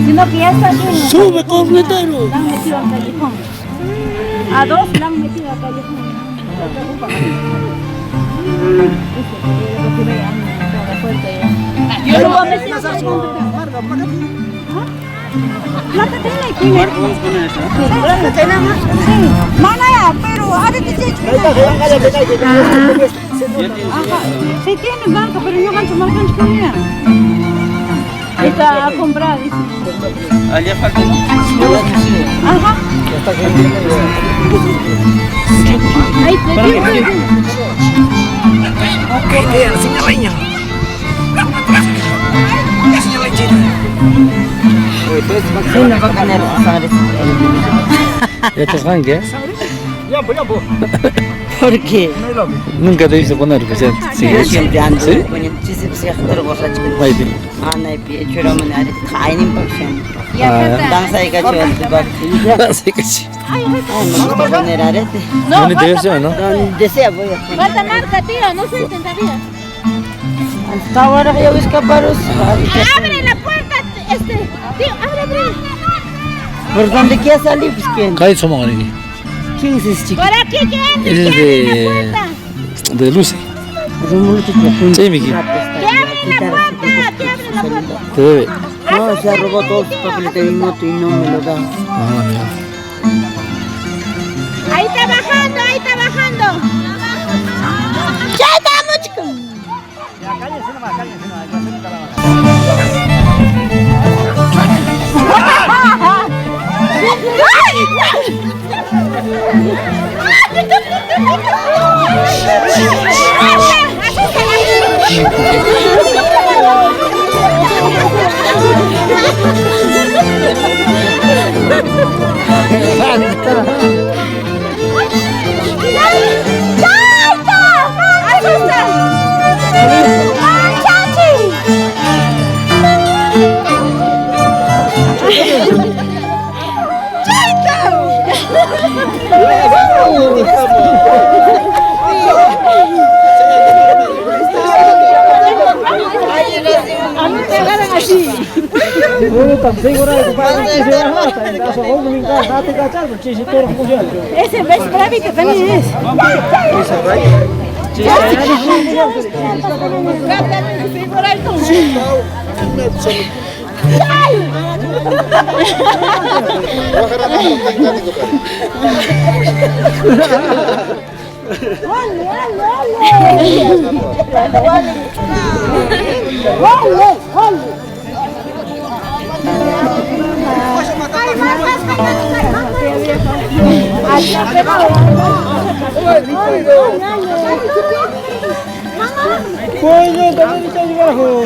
Sino que ya está lleno. Sube, completero. La han metido al callejón. A dos la han metido al callejón. Yo no voy a meter al callejón. Plata tiene aquí. Plata tiene más. Mana ya, pero ada que se sí tiene banca, pero yo gancho más gancho con ella. Está a comprar, dice. Allá falta. Ajá. Ahí ¿Ya te van qué? Ya, pues. ¿Por qué? Nunca te he visto poner, pues ya. Sí, Yo siempre ando ¿sí? poniendo chisip borracho. Ahí tiene. Ana y pie choro manare kainin pakshan. Ah, Danza y cacho bak. así que sí. No puedo poner arete. No ni diversión, ¿no? Donde sea voy a poner. falta marca, tío, no se intentaría. Hasta ahora ya voy a escaparos. Abre la puerta, tío, abre. ¿Por dónde quieres salir? Pues quién. Cae su mano aquí. ¿Quién es ese chico? Por aquí, ¿quién? Ese es de Lucy. Sí, Miki. Que abre la puerta, que abre Te debe. No, se ha robado todos sus papeles de mi moto y no me lo da. Ahí está bajando, ahí está bajando. Ya estamos, chicos. Ya, cállense nomás, cállense nomás. Ya se me está la bajada. Ese es bravito también es. Coño, también está debajo.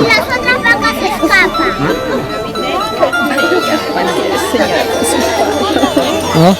Las otras vacas se escapan. ¿Ah?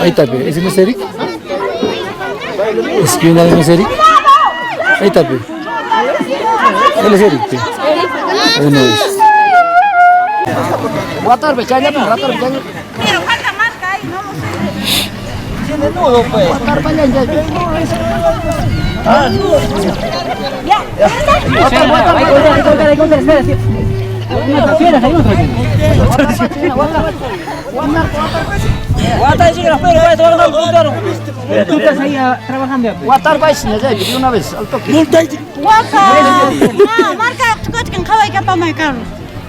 Ahí está, pe. ¿Ese no es Eric? ¿Es que una de no es Eric? Ahí está, pe. Él es Eric, pe. Uno es. Water becanya, water becanya. Pero falta marca ahí, no lo sé. Tiene nudo, pues. Water becanya. Guata dice que las perras van a tomar un. Tú estás ahí trabajando. Water becanya aja, de una vez, al toque. Waka. Marca tukut kan kawai ka pa mai kan.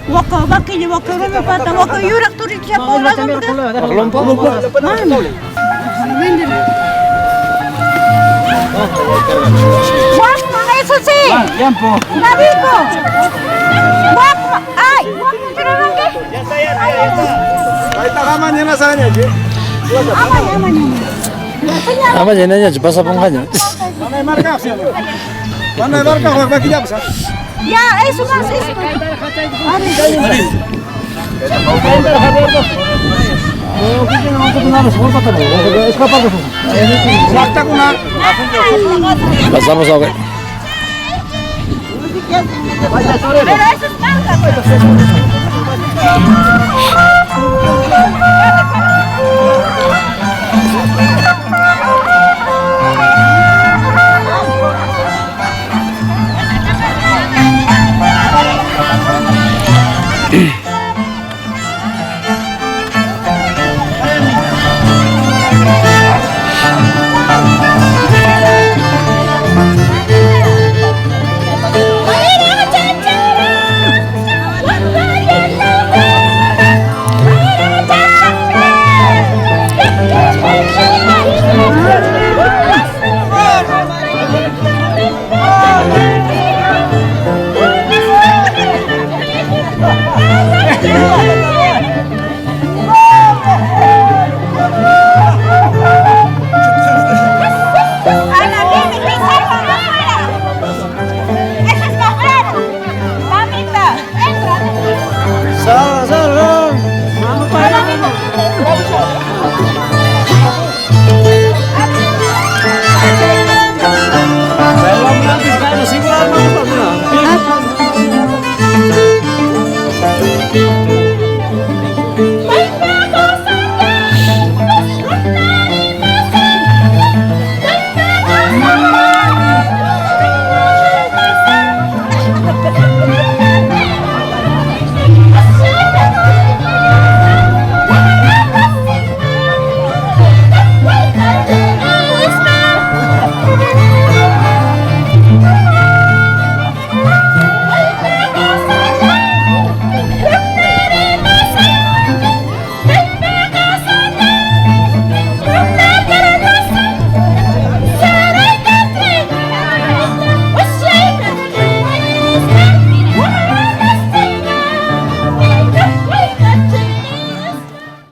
Waka bakki ni waka ro me pata waka yurak turi siya po la kan. Waka eso sí. Tiempo. Davico. Waka. Ay, waka pero no que. Ya está. Ahí está mañana saña, ¿sí? Ama nyananya pasa pongkanya. Mana marca, ¿sí? Mana marca, Juan aquí ya pasa. Ya, eso más eso. Pasamos a ver. Pero eso es marca. Ana, dime, ¿qué salgo afuera? Eso es más raro. Mamita, entra.